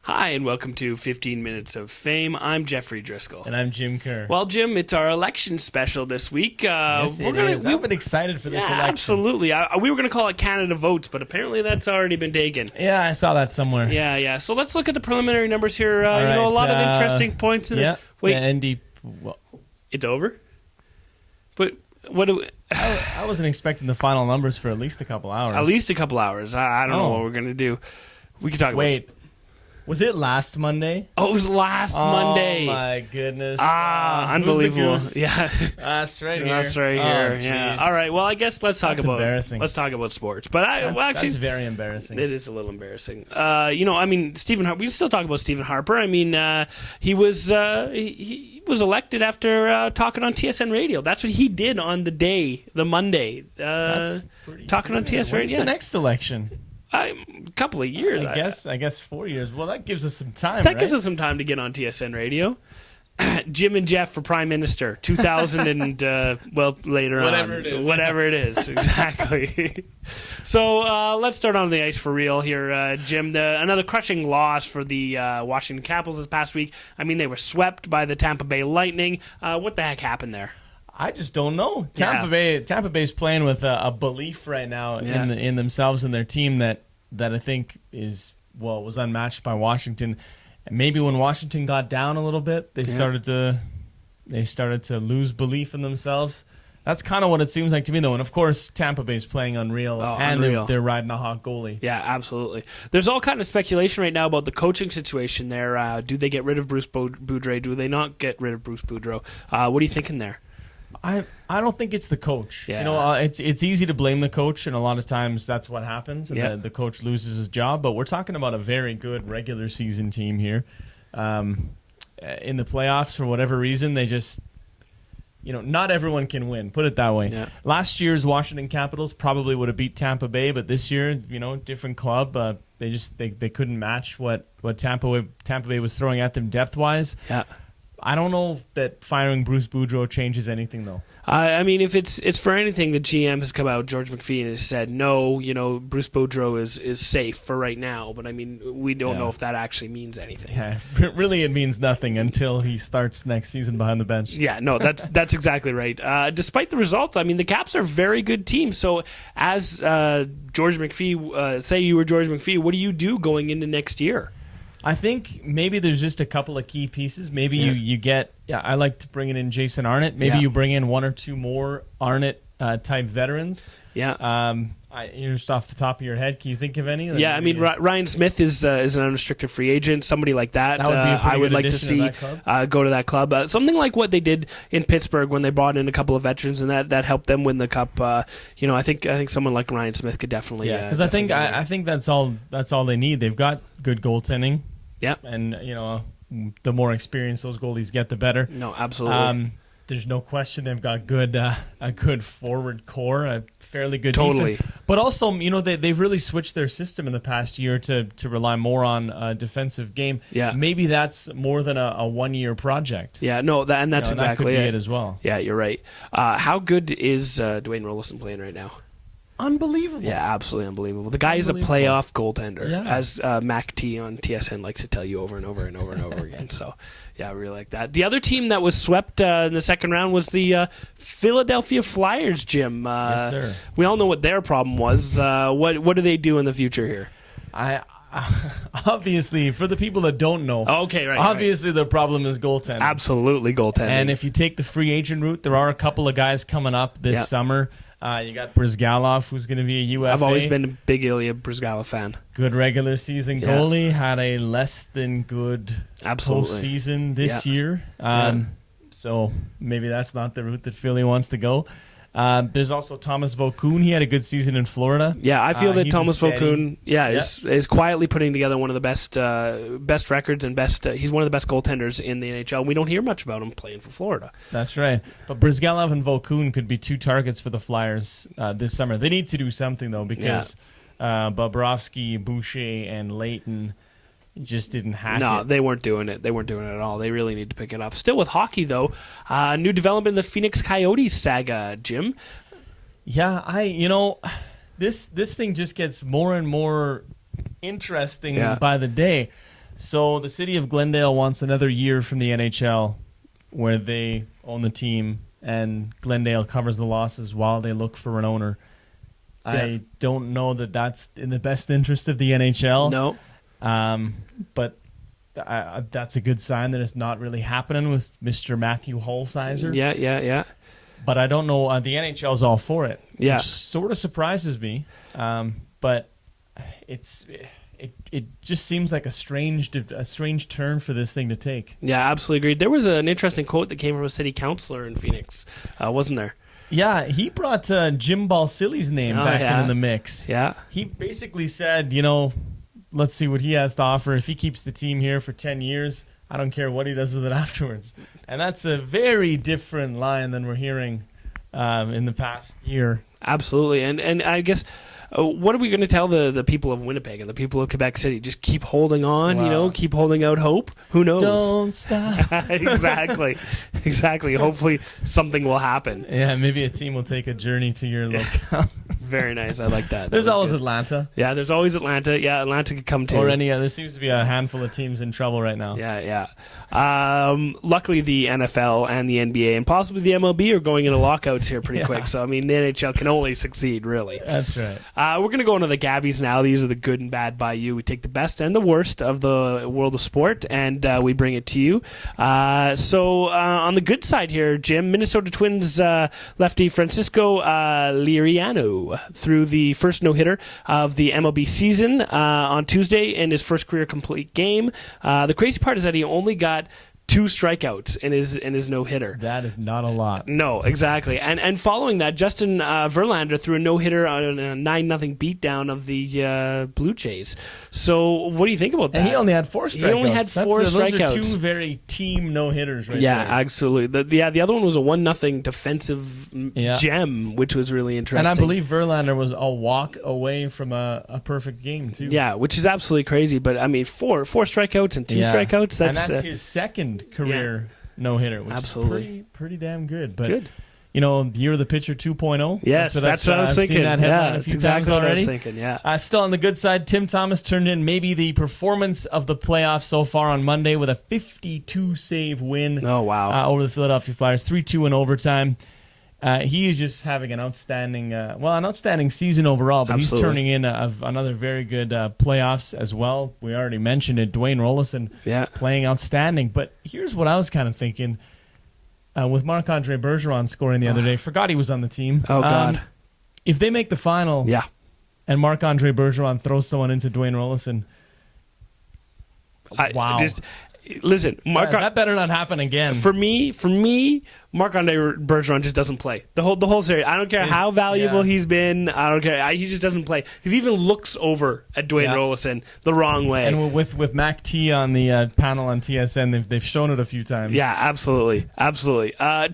Hi, and welcome to 15 Minutes of Fame. I'm Geoffrey Driscoll. And I'm Jim Kerr. Well, Jim, it's our election special this week. Yes, it is. I've been excited for this election. Absolutely. We were going to call it Canada Votes, but apparently that's already been taken. Yeah, I saw that somewhere. Yeah. So let's look at the preliminary numbers here. Right, a lot of interesting points. Wait. It's over? But what do we... I wasn't expecting the final numbers for at least a couple hours. At least a couple hours. I don't know what we're going to do. We can talk about... Wait. Was it last Monday? Oh, it was last Monday. Oh, my goodness. Unbelievable. Yeah. That's right here. That's right here. Yeah. All right. Well, I guess let's talk about sports. But that's very embarrassing. It is a little embarrassing. Stephen Harper. We can still talk about Stephen Harper. I mean, he was elected after talking on TSN Radio. That's what he did on the Monday. That's talking on TSN Radio. When's the next election? A couple of years, I guess 4 years. Well, that gives us some time. Gives us some time to get on TSN Radio. Jim and Jeff for Prime Minister, 2000 and later whatever it is. Whatever it is, exactly. So let's start on the ice for real here, Jim. Another crushing loss for the Washington Capitals this past week. I mean, they were swept by the Tampa Bay Lightning. What the heck happened there? I just don't know. Tampa Bay's playing with a belief right now in themselves and their team that I think was unmatched by Washington. And maybe when Washington got down a little bit, they started to lose belief in themselves. That's kind of what it seems like to me, though. And of course, Tampa Bay's playing unreal, they're riding a hot goalie. Yeah, absolutely. There's all kind of speculation right now about the coaching situation there. Do they get rid of Bruce Boudreau? Do they not get rid of Bruce Boudreau? What are you thinking there? I don't think it's the coach. Yeah. It's easy to blame the coach, and a lot of times that's what happens, and the coach loses his job. But we're talking about a very good regular season team here. In the playoffs, for whatever reason, they just, not everyone can win. Put it that way. Yeah. Last year's Washington Capitals probably would have beat Tampa Bay, but this year, different club. They couldn't match what Tampa Bay was throwing at them depth-wise. Yeah. I don't know that firing Bruce Boudreau changes anything, though. I mean, if it's for anything, the GM has come out, George McPhee, has said, no, Bruce Boudreau is safe for right now. But, I mean, we don't know if that actually means anything. Yeah, really it means nothing until he starts next season behind the bench. Yeah, no, that's exactly right. Despite the results, I mean, the Caps are a very good team. So, as George McPhee, say you were George McPhee, what do you do going into next year? I think maybe there's just a couple of key pieces. Maybe you get. I like to bring in Jason Arnott. Maybe you bring in one or two more Arnott type veterans. Yeah. Just off the top of your head, can you think of any? I mean, Ryan Smith is an unrestricted free agent. Somebody like that, would be a I would good like to addition see to that go to that club. Something like what they did in Pittsburgh when they brought in a couple of veterans, and that helped them win the cup. I think someone like Ryan Smith could definitely. Because I think that's all they need. They've got good goaltending. Yeah, and the more experience those goalies get, the better. No, absolutely. There's no question they've got a good forward core, a fairly good defense. But also, they've really switched their system in the past year to rely more on a defensive game. Yeah, maybe that's more than a 1-year project. Yeah, no, that's exactly that could be it as well. Yeah, you're right. How good is Dwayne Rollison playing right now? Unbelievable. Yeah, absolutely unbelievable. The guy is a playoff goaltender, as Mac T on TSN likes to tell you over and over and over and over again. So, yeah, I really like that. The other team that was swept in the second round was the Philadelphia Flyers, Jim. Yes, sir. We all know what their problem was. What do they do in the future here? Obviously, for the people that don't know, obviously the problem is goaltending. Absolutely goaltending. And if you take the free agent route, there are a couple of guys coming up this summer. You got Brizgalov, who's going to be a UFA. I've always been a big Ilya Brizgalov fan. Good regular season goalie. Had a less than good postseason this year. So maybe that's not the route that Philly wants to go. There's also Thomas Vokoun. He had a good season in Florida. Yeah, I feel that Thomas Vokoun is quietly putting together one of the best records and he's one of the best goaltenders in the NHL. We don't hear much about him playing for Florida. That's right. But Brizgalov and Vokoun could be two targets for the Flyers this summer. They need to do something, though, because Bobrovsky, Boucher, and Leighton just didn't hack it. No, they weren't doing it. They weren't doing it at all. They really need to pick it up. Still with hockey, though, new development in the Phoenix Coyotes saga, Jim. Yeah, this thing just gets more and more interesting by the day. So the city of Glendale wants another year from the NHL where they own the team and Glendale covers the losses while they look for an owner. Yeah. I don't know that that's in the best interest of the NHL. No. But that's a good sign that it's not really happening with Mr. Matthew Holsizer. Yeah. But I don't know. The NHL's all for it. Yeah. Which sort of surprises me. But it just seems like a strange turn for this thing to take. Yeah, absolutely agreed. There was an interesting quote that came from a city councilor in Phoenix, wasn't there? Yeah, he brought Jim Balsilli's name back into the mix. Yeah. He basically said, let's see what he has to offer. If he keeps the team here for 10 years, I don't care what he does with it afterwards. And that's a very different line than we're hearing in the past year. Absolutely. And I guess, what are we going to tell the people of Winnipeg and the people of Quebec City? Just keep holding on, Wow. keep holding out hope? Who knows? Don't stop. Exactly. Hopefully something will happen. Yeah, maybe a team will take a journey to your locale. Very nice. I like that. There's always good. Atlanta. Yeah, there's always Atlanta. Yeah, Atlanta could come too. Or any other. There seems to be a handful of teams in trouble right now. Yeah. Luckily, the NFL and the NBA and possibly the MLB are going into lockouts here pretty quick. So, the NHL can only succeed, really. That's right. We're going to go into the GABBYs now. These are the good and bad by you. We take the best and the worst of the world of sport, and we bring it to you. So on the good side here, Jim, Minnesota Twins lefty Francisco Liriano threw the first no-hitter of the MLB season on Tuesday in his first career complete game. The crazy part is that he only got 2 strikeouts in his no-hitter. That is not a lot. No, exactly. And following that, Justin Verlander threw a no-hitter on a 9-0 beatdown of the Blue Jays. So what do you think about that? And he only had 4 strikeouts. He only had 4 strikeouts. Those are 2 very team no-hitters right there. Yeah, absolutely. The other one was a 1-0 defensive gem, which was really interesting. And I believe Verlander was a walk away from a perfect game, too. Yeah, which is absolutely crazy. But, 4 strikeouts and 2 strikeouts, that's his second career no-hitter, which is pretty damn good. But year of the pitcher 2.0. Yes, that's what I was thinking. I've seen that headline a few times already. What I was thinking, still on the good side, Tim Thomas turned in maybe the performance of the playoffs so far on Monday with a 52-save win. Oh, wow. Over the Philadelphia Flyers, 3-2 in overtime. He is just having an outstanding season overall, but he's turning in another very good playoffs as well. We already mentioned it, Dwayne Rollison playing outstanding. But here's what I was kind of thinking. With Marc-Andre Bergeron scoring the other day, forgot he was on the team. Oh, God. If they make the final and Marc-Andre Bergeron throws someone into Dwayne Rollison, wow. Listen, that better not happen again. For me, Marc-Andre Bergeron just doesn't play. The whole series. I don't care how valuable he's been. I don't care. He just doesn't play. If he even looks over at Dwayne Rollison the wrong way. And with Mac T on the panel on TSN, they've shown it a few times. Yeah, absolutely.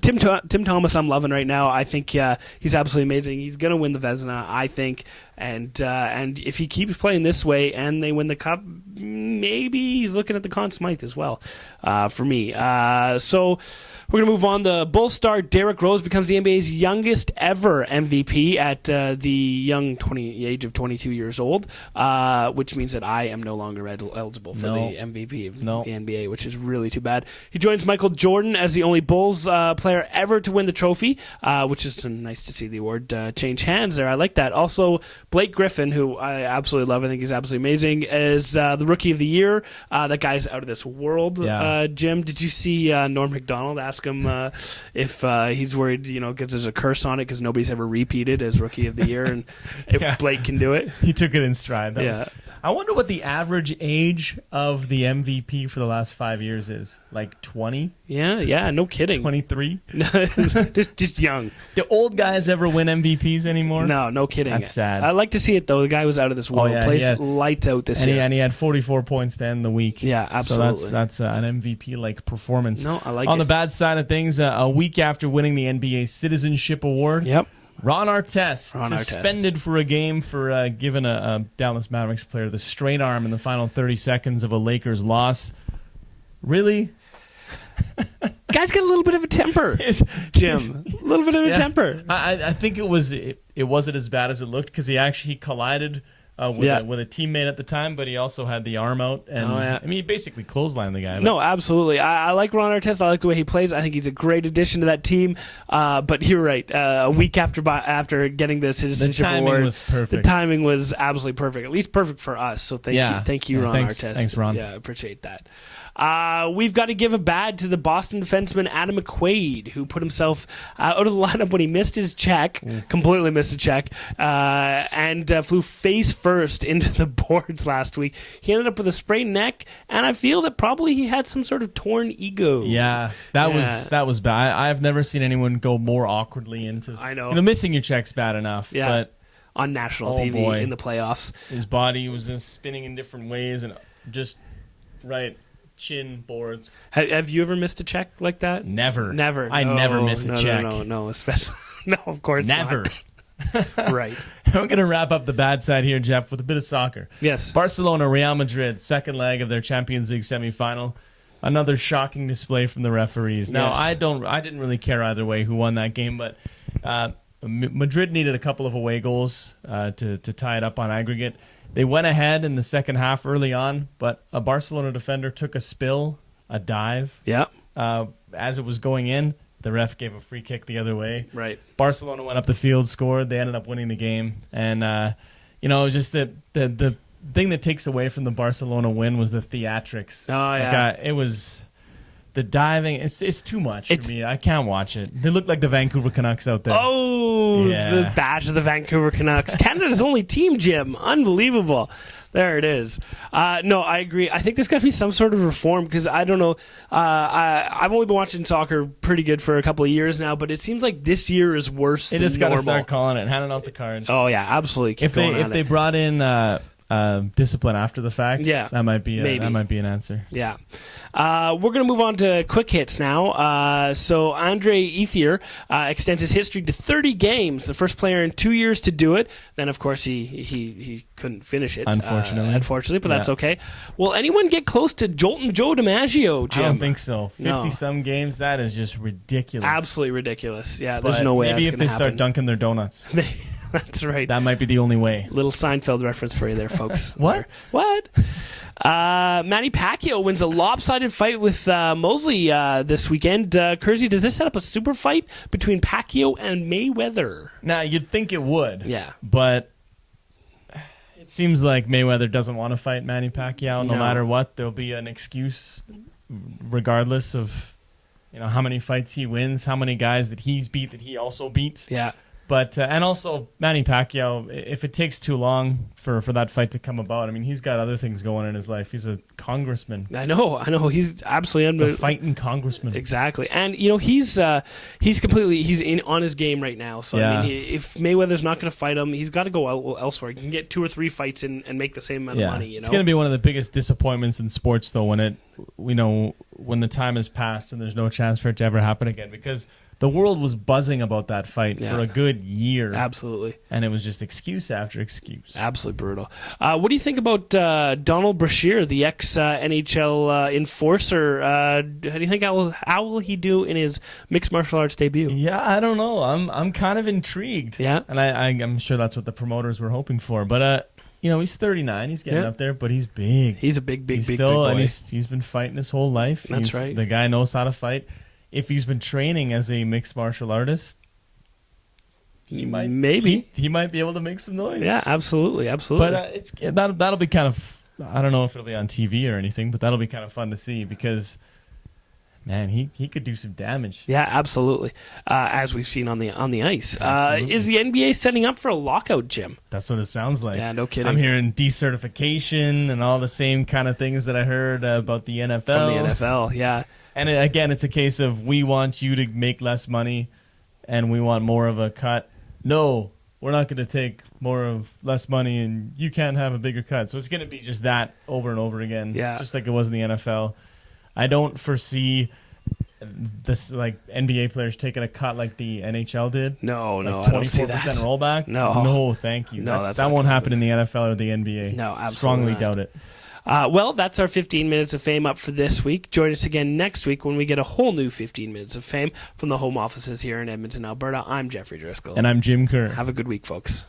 Tim Thomas, I'm loving right now. I think he's absolutely amazing. He's going to win the Vezina, I think. And if he keeps playing this way and they win the Cup, maybe he's looking at the Conn Smythe as well for me. So we're going to move on. The Bulls star Derrick Rose becomes the NBA's youngest ever MVP at the age of 22 years old, which means that I am no longer eligible for the MVP of the NBA, which is really too bad. He joins Michael Jordan as the only Bulls player ever to win the trophy, which is nice to see the award change hands there. I like that. Also, Blake Griffin, who I absolutely love, I think he's absolutely amazing, is the Rookie of the Year. That guy's out of this world. Jim, did you see Norm Macdonald ask him if he's worried, because there's a curse on it because nobody's ever repeated as Rookie of the Year, and if Blake can do it? He took it in stride. I wonder what the average age of the MVP for the last 5 years is. Like 20? Yeah, no kidding. 23? just young. Do old guys ever win MVPs anymore? No kidding. That's sad. I like to see it, though. The guy was out of this world. Plays lights out this year. And he had 44 points to end the week. Yeah, absolutely. So that's an MVP-like performance. No, I like it. On it. the bad side of things, a week after winning the NBA Citizenship Award, Ron Artest suspended for a game for giving a Dallas Mavericks player the straight arm in the final 30 seconds of a Lakers loss. Really? Guy's got a little bit of a temper, Jim. A little bit of a temper. I think it wasn't as bad as it looked because he collided with a teammate at the time, but he also had the arm out. And I mean, he basically clotheslined the guy. No, absolutely. I like Ron Artest. I like the way he plays. I think he's a great addition to that team. But you're right. A week after getting the citizenship award, was perfect. The timing was absolutely perfect. At least perfect for us. So thank you, Ron Artest. Thanks, Ron. Yeah, I appreciate that. We've got to give a bad to the Boston defenseman Adam McQuaid, who put himself out of the lineup when he missed his check, completely missed a check, and flew face first into the boards last week. He ended up with a sprained neck, and I feel that probably he had some sort of torn ego. Yeah, that was bad. I've never seen anyone go more awkwardly into. I know. Missing your check's bad enough. Yeah. But on national TV in the playoffs, his body was spinning in different ways and just right. Chin boards. Have you ever missed a check like that? Never. I never miss a check. No, especially no, of course never. Not. Right. We're going to wrap up the bad side here, Geoff, with a bit of soccer. Yes. Barcelona, Real Madrid, second leg of their Champions League semifinal. Another shocking display from the referees. Now, I didn't really care either way who won that game, but Madrid needed a couple of away goals to tie it up on aggregate. They went ahead in the second half early on, but a Barcelona defender took a dive. Yeah. As it was going in, the ref gave a free kick the other way. Right. Barcelona went up the field, scored. They ended up winning the game. And, just the thing that takes away from the Barcelona win was the theatrics. Oh, yeah. It was... The diving, it's too much for me. I can't watch it. They look like the Vancouver Canucks out there. Oh, the badge of the Vancouver Canucks. Canada's only team, Jim. Unbelievable. There it is. No, I agree. I think there's got to be some sort of reform because I don't know. I've only been watching soccer pretty good for a couple of years now, but it seems like this year is worse than normal. They just got to start calling it, handing out the cards. Oh, yeah, absolutely. If they brought in discipline after the fact, that might be an answer. Yeah. We're going to move on to quick hits now. So Andre Ethier extends his history to 30 games, the first player in 2 years to do it. Then, of course, he couldn't finish it. Unfortunately, but that's okay. Will anyone get close to Jolton Joe DiMaggio, Jim? I don't think so. 50-some games, that is just ridiculous. Absolutely ridiculous. Yeah, there's no way that's going to happen. Maybe if they start dunking their donuts. That's right. That might be the only way. Little Seinfeld reference for you there, folks. What? Manny Pacquiao wins a lopsided fight with Mosley this weekend. Kersey, does this set up a super fight between Pacquiao and Mayweather? Now, you'd think it would. Yeah. But it seems like Mayweather doesn't want to fight Manny Pacquiao. No matter what, there'll be an excuse regardless of how many fights he wins, how many guys that he's beat that he also beats. Yeah. But and also Manny Pacquiao, if it takes too long for that fight to come about, I mean, he's got other things going in his life. He's a congressman. I know. He's absolutely the fighting congressman. Exactly, and he's on his game right now. So I mean, if Mayweather's not going to fight him, he's got to go elsewhere. He can get 2 or 3 fights in and make the same amount of money. It's going to be one of the biggest disappointments in sports, though, when the time has passed and there's no chance for it to ever happen again, because the world was buzzing about that fight for a good year. Absolutely. And it was just excuse after excuse. Absolutely brutal. What do you think about Donald Brashear, the ex-NHL enforcer? How do you think how will he do in his mixed martial arts debut? Yeah, I don't know. I'm kind of intrigued. Yeah. And I'm sure that's what the promoters were hoping for. But, he's 39. He's getting up there, but he's big. He's a big boy. And he's been fighting his whole life. That's right. The guy knows how to fight. If he's been training as a mixed martial artist, he might be able to make some noise. Yeah, absolutely. But that'll be kind of, I don't know if it'll be on TV or anything, but that'll be kind of fun to see because, man, he could do some damage. Yeah, absolutely. As we've seen on the ice. Is the NBA setting up for a lockout, Jim? That's what it sounds like. Yeah, no kidding. I'm hearing decertification and all the same kind of things that I heard about the NFL. From the NFL, yeah. And again, it's a case of we want you to make less money and we want more of a cut. No, we're not going to take less money and you can't have a bigger cut. So it's going to be just that over and over again, just like it was in the NFL. I don't foresee this NBA players taking a cut like the NHL did. No, I don't see that. 24% rollback? No, thank you. No, that won't happen in the NFL or the NBA. No, absolutely Strongly not. doubt it. Well, that's our 15 Minutes of Fame up for this week. Join us again next week when we get a whole new 15 Minutes of Fame from the home offices here in Edmonton, Alberta. I'm Geoffrey Driscoll. And I'm Jim Kerr. Have a good week, folks.